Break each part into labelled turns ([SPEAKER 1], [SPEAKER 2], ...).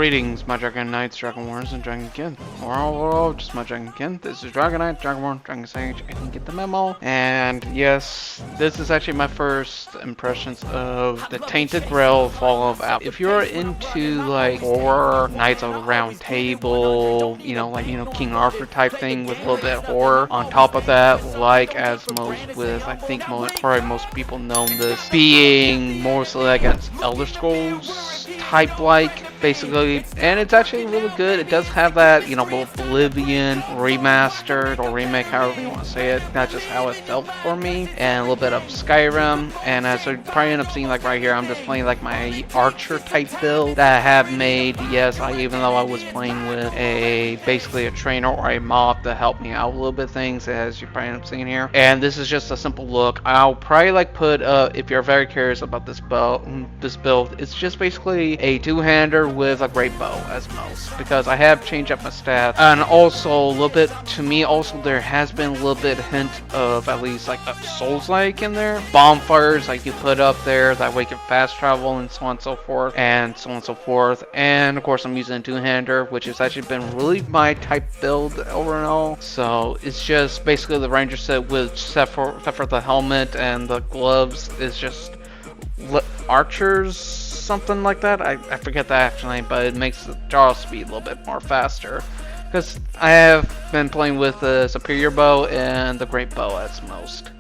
[SPEAKER 1] Greetings, my Dragon Knights, Dragonborns, and Dragonkin. Or just my Dragonkin. This is Dragon Knight, Dragonborn, Dragon Sage. I didn't get the memo. And yes, this is actually my first impressions of the Tainted Grail Fall of Apple. If you're into like horror, Knights of the Round Table, King Arthur type thing with a little bit of horror. On top of that, like as most with, I think probably most people know this being more so like an Elder Scrolls type like basically, and it's actually really good. It does have that, Oblivion remastered or remake, however you want to say it. That's just how it felt for me, and a little bit of Skyrim. And as you probably end up seeing, like right here, I'm just playing like my archer type build that I have made. Yes, even though I was playing with basically a trainer or a mob to help me out a little bit things, as you probably end up seeing here. And this is just a simple look. I'll probably like put if you're very curious about this build, it's just basically a two-hander with a great bow as most, because I have changed up my stats, and also a little bit, to me also there has been a little bit hint of at least like a Souls-like in there. Bonfires like you put up there, that way you can fast travel and so on and so forth, and so on and so forth. And of course I'm using a two-hander, which has actually been really my type build over and all. So it's just basically the ranger set with, except for the helmet and the gloves, is just archers, something like that. I forget the actual name, but it makes the draw speed a little bit more faster, because I have been playing with the superior bow and the great bow as most.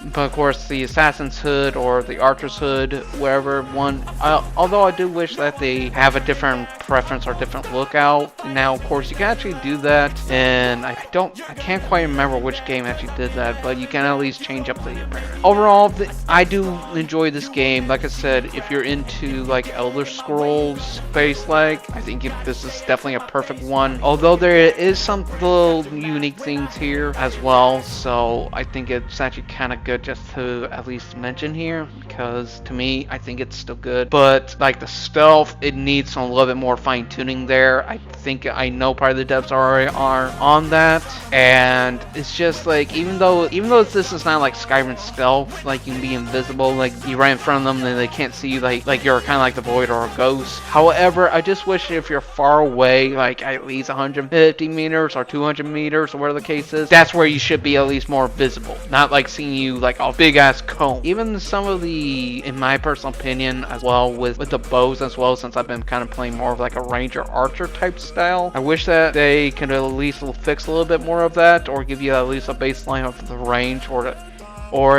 [SPEAKER 1] But of course the assassin's hood or the archer's hood, wherever one, although I do wish that they have a different preference or different lookout. Now of course you can actually do that, and I can't quite remember which game actually did that, but you can at least change up the appearance. Overall, I do enjoy this game. Like I said, if you're into like Elder Scrolls space like, I think this is definitely a perfect one. Although there is some little unique things here as well, so I think it's actually kind of good just to at least mention here, because to me I think it's still good. But like the stealth, it needs some a little bit more fine-tuning there. I know part of the devs already are on that, and it's just like, even though this is not like Skyrim stealth, like you can be invisible, like you right in front of them and they can't see you, like you're kind of like the void or a ghost. However, I just wish if you're far away, like at least 150 meters or 200 meters or whatever the case is, that's where you should be at least more visible, not like seeing you like a big ass cone. Even some of the, in my personal opinion as well, with the bows as well, since I've been kind of playing more of like a ranger archer type style, I wish that they could at least fix a little bit more of that, or give you at least a baseline of the range, or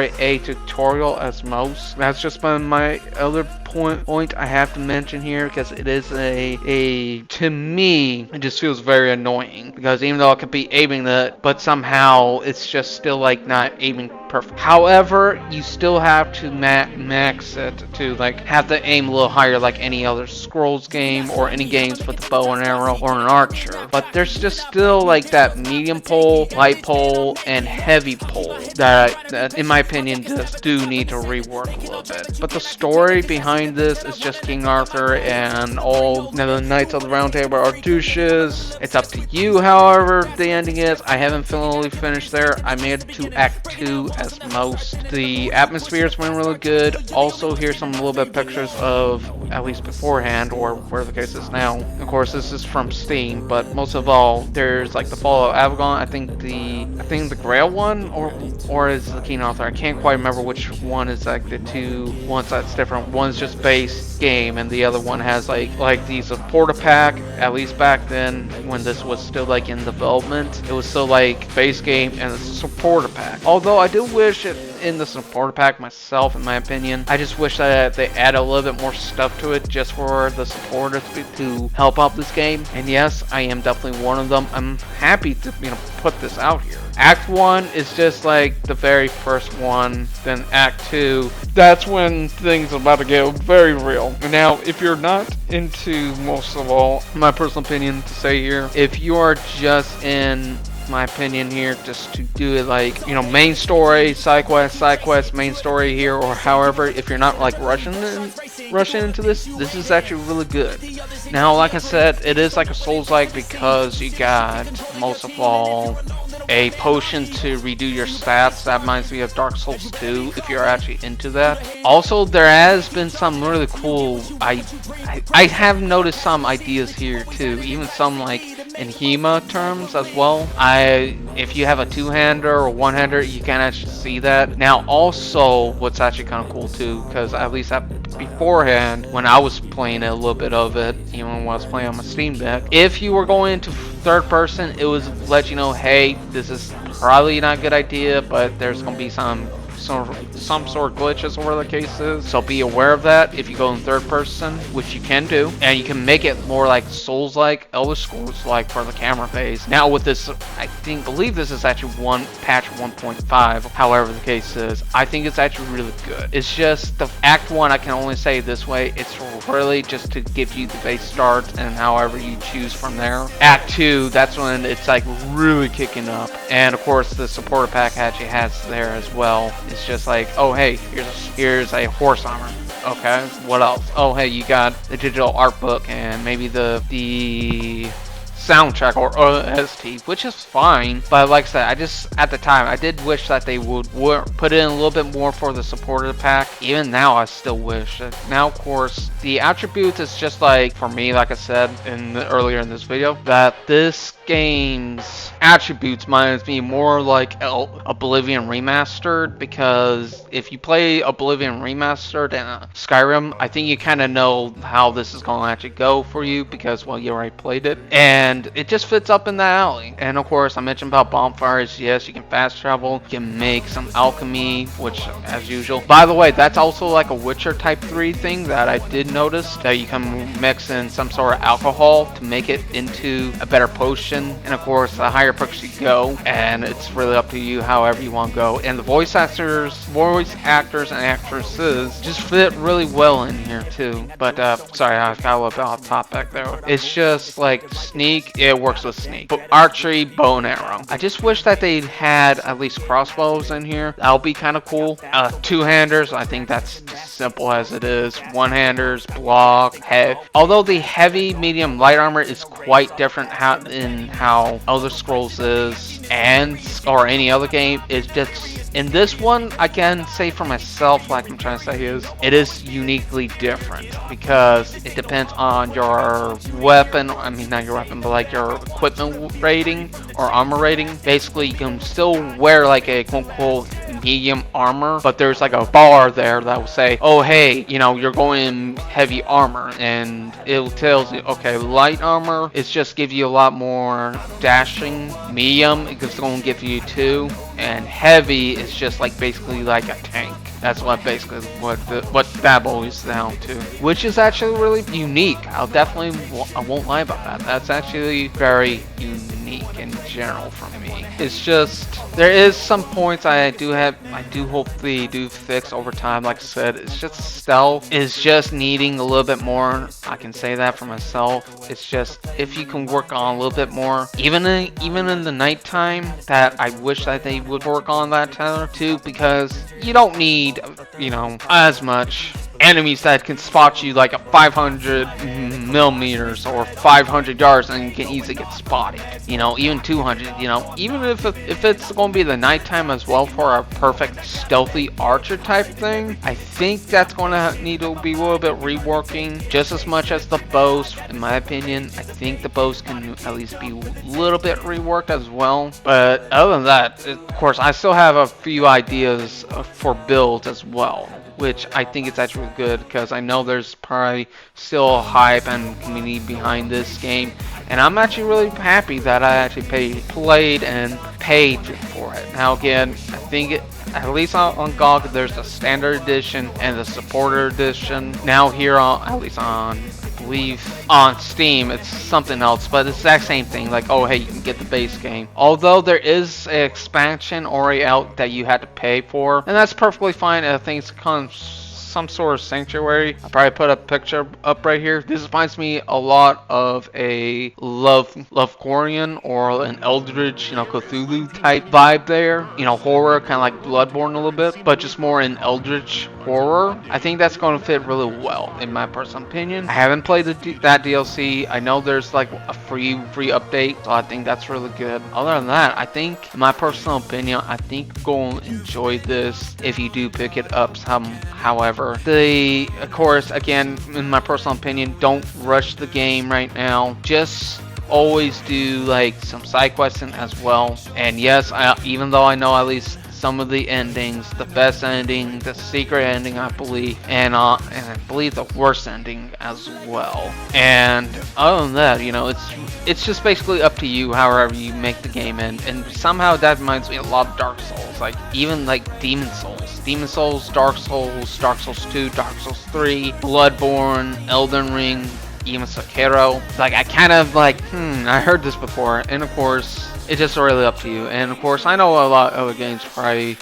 [SPEAKER 1] a tutorial as most. That's just been my other point I have to mention here, because it is to me it just feels very annoying, because even though I could be aiming that, but somehow it's just still like not aiming perfect. However, you still have to max it to like have the aim a little higher, like any other Scrolls game or any games with the bow and arrow or an archer. But there's just still like that medium pull, light pull, and heavy pull that in my opinion just do need to rework a little bit. But the story behind this is just King Arthur and all the Knights of the Round Table are douches. It's up to you, however the ending is. I haven't fully finished there. I made it to Act 2 as most. The atmospheres went really good. Also, here's some little bit pictures of, at least beforehand, or where the case is now. Of course, this is from Steam, but most of all, there's like the Fall of Avagon. I think the Grail one, or is the King Arthur. I can't quite remember which one is like the two ones that's different. One's just base game, and the other one has like the supporter pack. At least back then, when this was still like in development, it was still like base game and a supporter pack. Although I do wish in the supporter pack myself, in my opinion, I just wish that they add a little bit more stuff to it just for the supporters to help out this game. And yes, I am definitely one of them. I'm happy to put this out here. Act 1 is just like the very first one. Then Act 2, that's when things are about to get very real. Now, if you're not into, most of all, my personal opinion to say here, if you are just in my opinion here, just to do it like, you know, main story, side quest, main story here, or however, if you're not like rushing into this is actually really good. Now, like I said, it is like a Souls-like because you got, most of all, a potion to redo your stats. That reminds me of Dark Souls 2, if you're actually into that. Also, there has been some really cool, I have noticed some ideas here too, even some like in HEMA terms as well. If you have a two-hander or one-hander, you can actually see that. Now, also, what's actually kind of cool too, because at least beforehand, when I was playing a little bit of it, even when I was playing on my Steam Deck, if you were going into third person, it was let you know, hey, this is probably not a good idea, but there's gonna be some sort of glitches or whatever the case is. So be aware of that if you go in third person, which you can do, and you can make it more like Souls-like, Elder Scrolls-like for the camera phase. Now with this, I believe this is actually patch 1.5. However the case is, I think it's actually really good. It's just the Act 1, I can only say this way, it's really just to give you the base start, and however you choose from there. Act 2, that's when it's like really kicking up, and of course the supporter pack actually has there as well. It's just like, oh hey, here's a horse armor. Okay, what else? Oh hey, you got the digital art book and maybe the soundtrack or OST, which is fine. But like I said, at the time, I did wish that they would put in a little bit more for the supporter pack. Even now, I still wish. Now, of course, the attributes is just like, for me, like I said earlier in this video, that this game's attributes reminds me more like Oblivion Remastered, because if you play Oblivion Remastered and Skyrim, I think you kind of know how this is going to actually go for you because, well, you already played it. And it just fits up in that alley. And of course, I mentioned about bonfires. Yes, you can fast travel. You can make some alchemy, which, as usual. By the way, that's also like a Witcher Type 3 thing that I did notice, that you can mix in some sort of alcohol to make it into a better potion. And of course, the higher perks you go, and it's really up to you however you want to go. And the voice actors and actresses just fit really well in here too. But sorry, I got a little bit off topic there. It's just like sneak, it works with sneak. But archery, bow and arrow. I just wish that they had at least crossbows in here. That'll be kind of cool. Two-handers, I think that's just simple as it is. One-handers, block, head. Although the heavy, medium, light armor is quite different in how Elder Scrolls is, or any other game. It's just, in this one, I can say for myself, like I'm trying to say is, it is uniquely different because it depends on your weapon. I mean, not your weapon, but like your equipment rating or armor rating. Basically, you can still wear like a quote-unquote medium armor, but there's like a bar there that will say, oh hey, you know, you're going heavy armor, and it tells you, okay, light armor is just give you a lot more dashing. Medium, it's going to give you 2, and heavy is just like basically like a tank. That's what that boils down to, which is actually really unique. I won't lie about that. That's actually very unique in general for me. It's just, there is some points I do hope they do fix over time. Like I said, it's just stealth is just needing a little bit more. I can say that for myself. It's just, if you can work on a little bit more, even in the nighttime, that I wish that they would work on that too, because you don't need, you know, as much enemies that can spot you like a 500 millimeters or 500 yards, and you can easily get spotted. You know, even 200. You know, even if it's going to be the nighttime as well for a perfect stealthy archer type thing, I think that's going to need to be a little bit reworking, just as much as the bows. In my opinion, I think the bows can at least be a little bit reworked as well. But other than that, of course, I still have a few ideas for builds as well, which I think it's actually good, because I know there's probably still hype and community behind this game, and I'm actually really happy that I actually played and paid for it. Now again, I think at least on GOG, there's the standard edition and the supporter edition. Now here at least on, I believe on Steam, it's something else, but it's the exact same thing. Like, oh hey, you can get the base game. Although there is an expansion already out that you had to pay for, and that's perfectly fine. I think it's some sort of sanctuary. I'll probably put a picture up right here. This reminds me a lot of a Lovecorian or an Eldritch, Cthulhu type vibe there. Horror, kind of like Bloodborne a little bit, but just more in Eldritch horror. I think that's going to fit really well, in my personal opinion. I haven't played that DLC. I know there's like a free update, so I think that's really good. Other than that, I think, in my personal opinion, I think you're going to enjoy this if you do pick it up however. Of course, again, in my personal opinion, don't rush the game right now. Just always do like some side questing as well. And yes, even though I know at least some of the endings, the best ending, the secret ending, I believe, and I believe the worst ending as well. And other than that, it's just basically up to you however you make the game end. And somehow that reminds me a lot of Dark Souls, like even like Demon Souls, Dark Souls 2, Dark Souls 3, Bloodborne, Elden Ring, even Sekiro. Like, I kind of like, I heard this before, and of course, it's just really up to you. And of course, I know a lot of other games probably,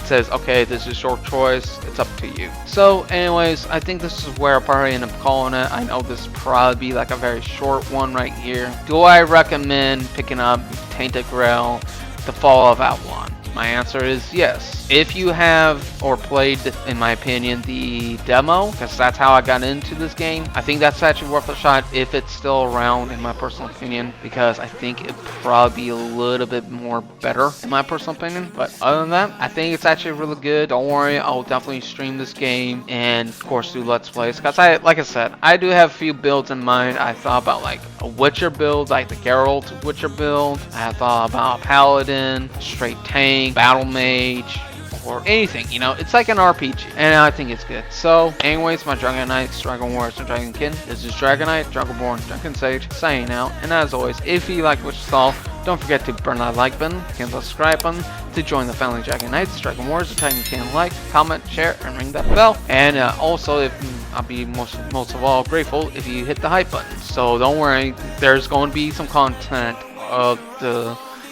[SPEAKER 1] says, okay, this is your choice, it's up to you. So, anyways, I think this is where I'll probably end up calling it. I know this will probably be like a very short one right here. Do I recommend picking up Tainted Grail, The Fall of Avalon? My answer is yes. If you have or played, in my opinion, the demo, because that's how I got into this game, I think that's actually worth a shot if it's still around, in my personal opinion, because I think it'd probably be a little bit more better, in my personal opinion. But other than that, I think it's actually really good. Don't worry, I'll definitely stream this game and, of course, do Let's Plays, because like I said, I do have a few builds in mind. I thought about like a Witcher build, like the Geralt Witcher build. I thought about Paladin, straight tank, battle mage, or anything, it's like an RPG, and I think it's good. So, anyways, my Dragon Knights, Dragon Warriors, and Dragonkin, this is Dragonite, Dragonborn, Dragon Sage, signing out, and as always, if you like what you saw, don't forget to burn that like button, hit the subscribe button, to join the family Dragon Knights, Dragon Warriors, and Dragonkin. Like, comment, share, and ring that bell, and also, if I'll be most of all grateful if you hit the hype button. So, don't worry, there's going to be some content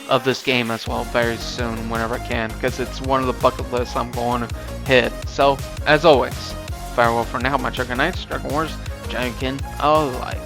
[SPEAKER 1] of this game as well very soon whenever I can, because it's one of the bucket lists I'm going to hit. So, as always, farewell for now, my Dragon Knights, Dragon Wars, Dragonkin, alive.